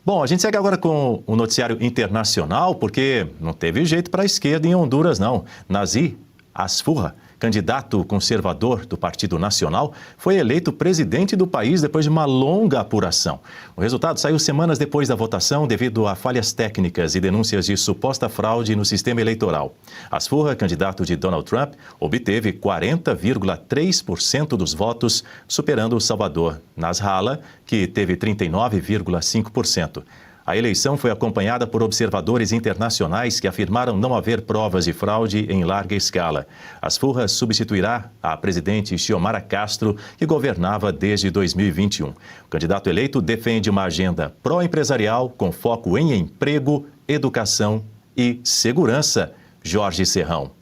Bom, a gente segue agora com o noticiário internacional, porque não teve jeito para a esquerda em Honduras, não. Nazir Asfurra, candidato conservador do Partido Nacional, foi eleito presidente do país depois de uma longa apuração. O resultado saiu semanas depois da votação devido a falhas técnicas e denúncias de suposta fraude no sistema eleitoral. Asfurra, candidato de Donald Trump, obteve 40,3% dos votos, superando o Salvador Nasrallah, que teve 39,5%. A eleição foi acompanhada por observadores internacionais que afirmaram não haver provas de fraude em larga escala. Asfurra substituirá a presidente Xiomara Castro, que governava desde 2021. O candidato eleito defende uma agenda pró-empresarial com foco em emprego, educação e segurança. Jorge Serrão.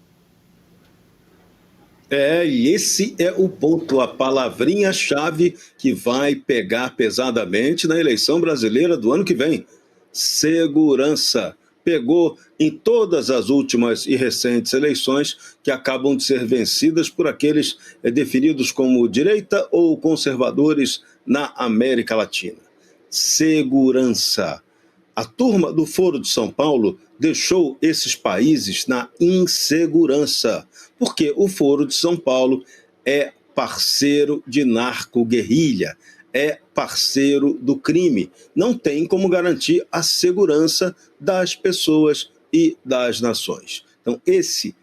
E esse é o ponto, a palavrinha-chave que vai pegar pesadamente na eleição brasileira do ano que vem. Segurança. Pegou em todas as últimas e recentes eleições que acabam de ser vencidas por aqueles definidos como direita ou conservadores na América Latina. Segurança. A turma do Foro de São Paulo deixou esses países na insegurança, porque o Foro de São Paulo é parceiro de narco-guerrilha, é parceiro do crime. Não tem como garantir a segurança das pessoas e das nações. Então, esse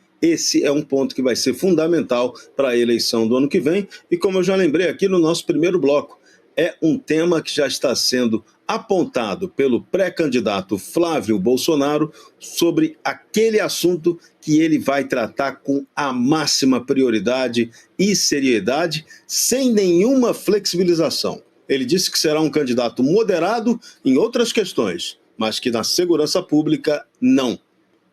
é um ponto que vai ser fundamental para a eleição do ano que vem. E como eu já lembrei aqui no nosso primeiro bloco, é um tema que já está sendo apontado pelo pré-candidato Flávio Bolsonaro sobre aquele assunto que ele vai tratar com a máxima prioridade e seriedade, sem nenhuma flexibilização. Ele disse que será um candidato moderado em outras questões, mas que na segurança pública não.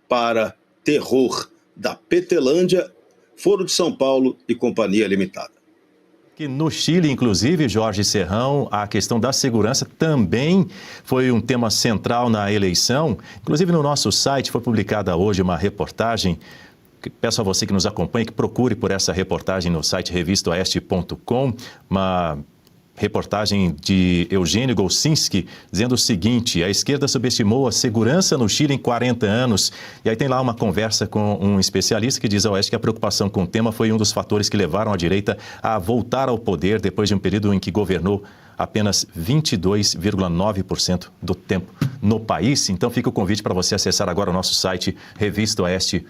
Para terror da Petelândia, Foro de São Paulo e Companhia Limitada. Que no Chile, inclusive, Jorge Serrão, a questão da segurança também foi um tema central na eleição. Inclusive, no nosso site foi publicada hoje uma reportagem. Peço a você que nos acompanhe, que procure por essa reportagem no site revistaoeste.com, uma reportagem de Eugênio Golsinski, dizendo o seguinte: a esquerda subestimou a segurança no Chile em 40 anos. E aí tem lá uma conversa com um especialista que diz ao Oeste que a preocupação com o tema foi um dos fatores que levaram a direita a voltar ao poder depois de um período em que governou apenas 22,9% do tempo no país. Então fica o convite para você acessar agora o nosso site revistaoeste.com.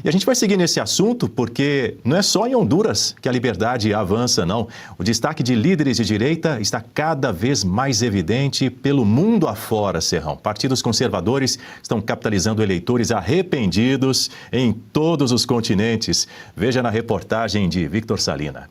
E a gente vai seguir nesse assunto porque não é só em Honduras que a liberdade avança, não. O destaque de líderes de direita está cada vez mais evidente pelo mundo afora, Serrão. Partidos conservadores estão capitalizando eleitores arrependidos em todos os continentes. Veja na reportagem de Victor Salina.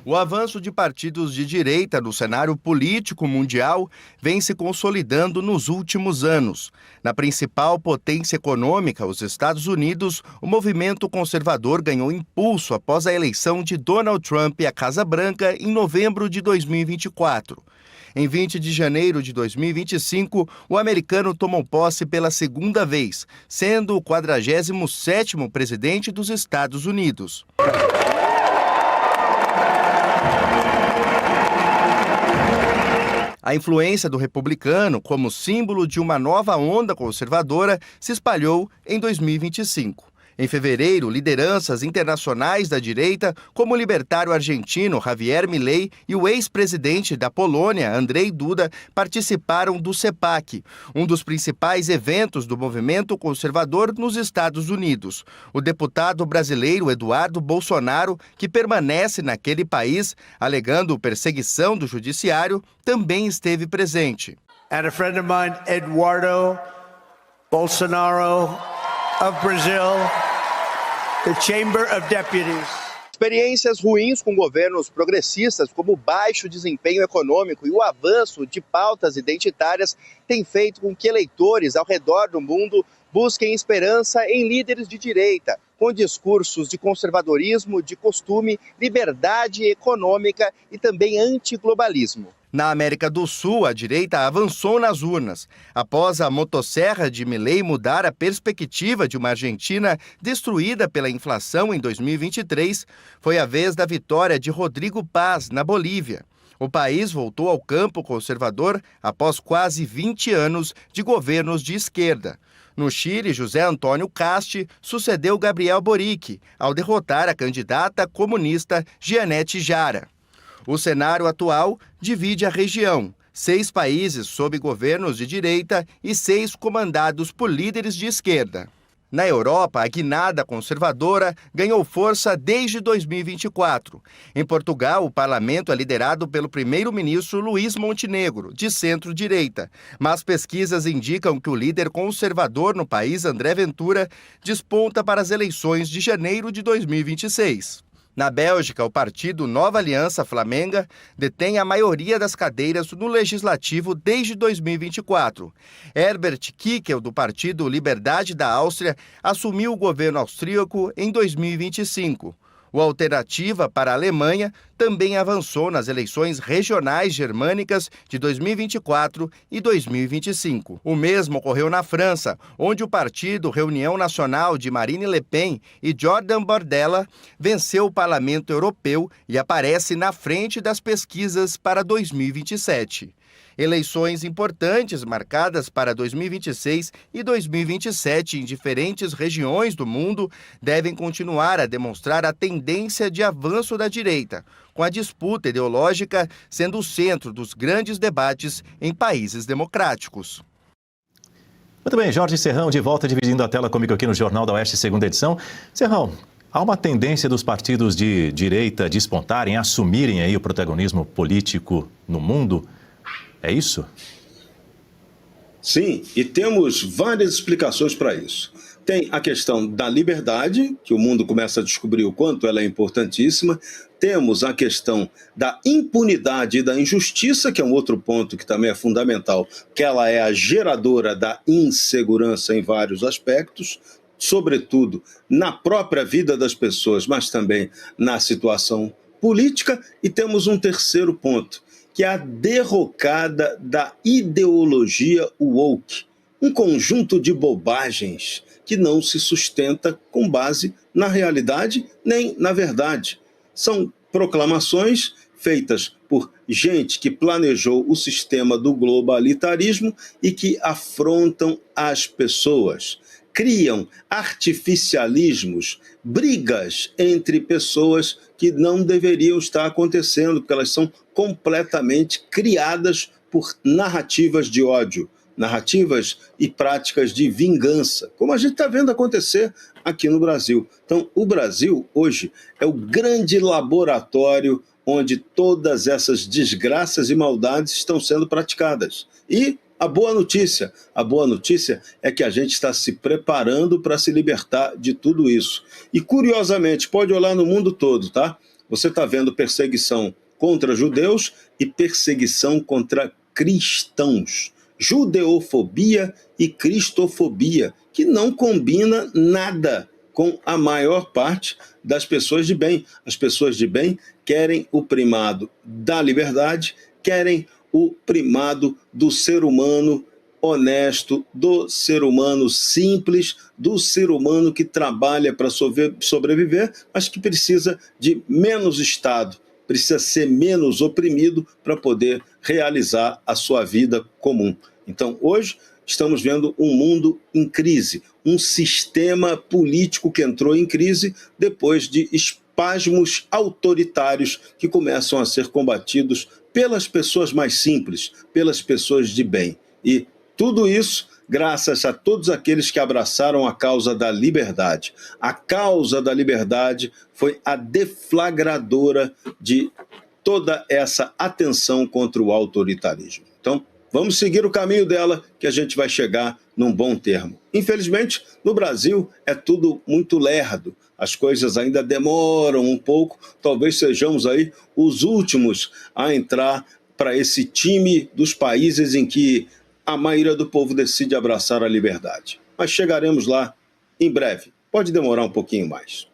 O avanço de partidos de direita no cenário político mundial vem se consolidando nos últimos anos. Na principal potência econômica, os Estados Unidos, o movimento conservador ganhou impulso após a eleição de Donald Trump à Casa Branca em novembro de 2024. Em 20 de janeiro de 2025, o americano tomou posse pela segunda vez, sendo o 47º presidente dos Estados Unidos. A influência do republicano como símbolo de uma nova onda conservadora se espalhou em 2025. Em fevereiro, lideranças internacionais da direita, como o libertário argentino Javier Milei e o ex-presidente da Polônia, Andrzej Duda, participaram do CEPAC, um dos principais eventos do movimento conservador nos Estados Unidos. O deputado brasileiro Eduardo Bolsonaro, que permanece naquele país, alegando perseguição do judiciário, também esteve presente. And a friend of mine, Eduardo Bolsonaro of Brazil, the Chamber of Deputies. Experiências ruins com governos progressistas, como o baixo desempenho econômico e o avanço de pautas identitárias, têm feito com que eleitores ao redor do mundo busquem esperança em líderes de direita, com discursos de conservadorismo, de costume, liberdade econômica e também antiglobalismo. Na América do Sul, a direita avançou nas urnas. Após a motosserra de Milei mudar a perspectiva de uma Argentina destruída pela inflação em 2023, foi a vez da vitória de Rodrigo Paz, na Bolívia. O país voltou ao campo conservador após quase 20 anos de governos de esquerda. No Chile, José Antônio Casti sucedeu Gabriel Boric ao derrotar a candidata comunista Jeanette Jara. O cenário atual divide a região: 6 países sob governos de direita e 6 comandados por líderes de esquerda. Na Europa, a guinada conservadora ganhou força desde 2024. Em Portugal, o parlamento é liderado pelo primeiro-ministro Luís Montenegro, de centro-direita. Mas pesquisas indicam que o líder conservador no país, André Ventura, desponta para as eleições de janeiro de 2026. Na Bélgica, o partido Nova Aliança Flamenga detém a maioria das cadeiras no Legislativo desde 2024. Herbert Kickl, do partido Liberdade da Áustria, assumiu o governo austríaco em 2025. O Alternativa para a Alemanha também avançou nas eleições regionais germânicas de 2024 e 2025. O mesmo ocorreu na França, onde o partido Reunião Nacional de Marine Le Pen e Jordan Bardella venceu o Parlamento Europeu e aparece na frente das pesquisas para 2027. Eleições importantes marcadas para 2026 e 2027 em diferentes regiões do mundo devem continuar a demonstrar a tendência de avanço da direita, com a disputa ideológica sendo o centro dos grandes debates em países democráticos. Muito bem, Jorge Serrão de volta dividindo a tela comigo aqui no Jornal da Oeste, segunda edição. Serrão, há uma tendência dos partidos de direita despontarem, assumirem aí o protagonismo político no mundo? É isso? Sim, e temos várias explicações para isso. Tem a questão da liberdade, que o mundo começa a descobrir o quanto ela é importantíssima. Temos a questão da impunidade e da injustiça, que é um outro ponto que também é fundamental, que ela é a geradora da insegurança em vários aspectos, sobretudo na própria vida das pessoas, mas também na situação política. E temos um terceiro ponto, que é a derrocada da ideologia woke, um conjunto de bobagens que não se sustenta com base na realidade nem na verdade. São proclamações feitas por gente que planejou o sistema do globalitarismo e que afrontam as pessoas. Criam artificialismos, brigas entre pessoas que não deveriam estar acontecendo, porque elas são completamente criadas por narrativas de ódio, narrativas e práticas de vingança, como a gente está vendo acontecer aqui no Brasil. Então, o Brasil, hoje, é o grande laboratório onde todas essas desgraças e maldades estão sendo praticadas. E a boa notícia é que a gente está se preparando para se libertar de tudo isso. E, curiosamente, pode olhar no mundo todo, tá? Você está vendo perseguição contra judeus e perseguição contra cristãos. Judeofobia e cristofobia, que não combina nada com a maior parte das pessoas de bem. As pessoas de bem querem o primado da liberdade, querem o primado do ser humano honesto, do ser humano simples, do ser humano que trabalha para sobreviver, mas que precisa de menos Estado, precisa ser menos oprimido para poder realizar a sua vida comum. Então, hoje, estamos vendo um mundo em crise, um sistema político que entrou em crise depois de espasmos autoritários que começam a ser combatidos pelas pessoas mais simples, pelas pessoas de bem. E tudo isso graças a todos aqueles que abraçaram a causa da liberdade. A causa da liberdade foi a deflagradora de toda essa atenção contra o autoritarismo. Então, vamos seguir o caminho dela, que a gente vai chegar num bom termo. Infelizmente, no Brasil é tudo muito lerdo. As coisas ainda demoram um pouco. Talvez sejamos aí os últimos a entrar para esse time dos países em que a maioria do povo decide abraçar a liberdade. Mas chegaremos lá em breve. Pode demorar um pouquinho mais.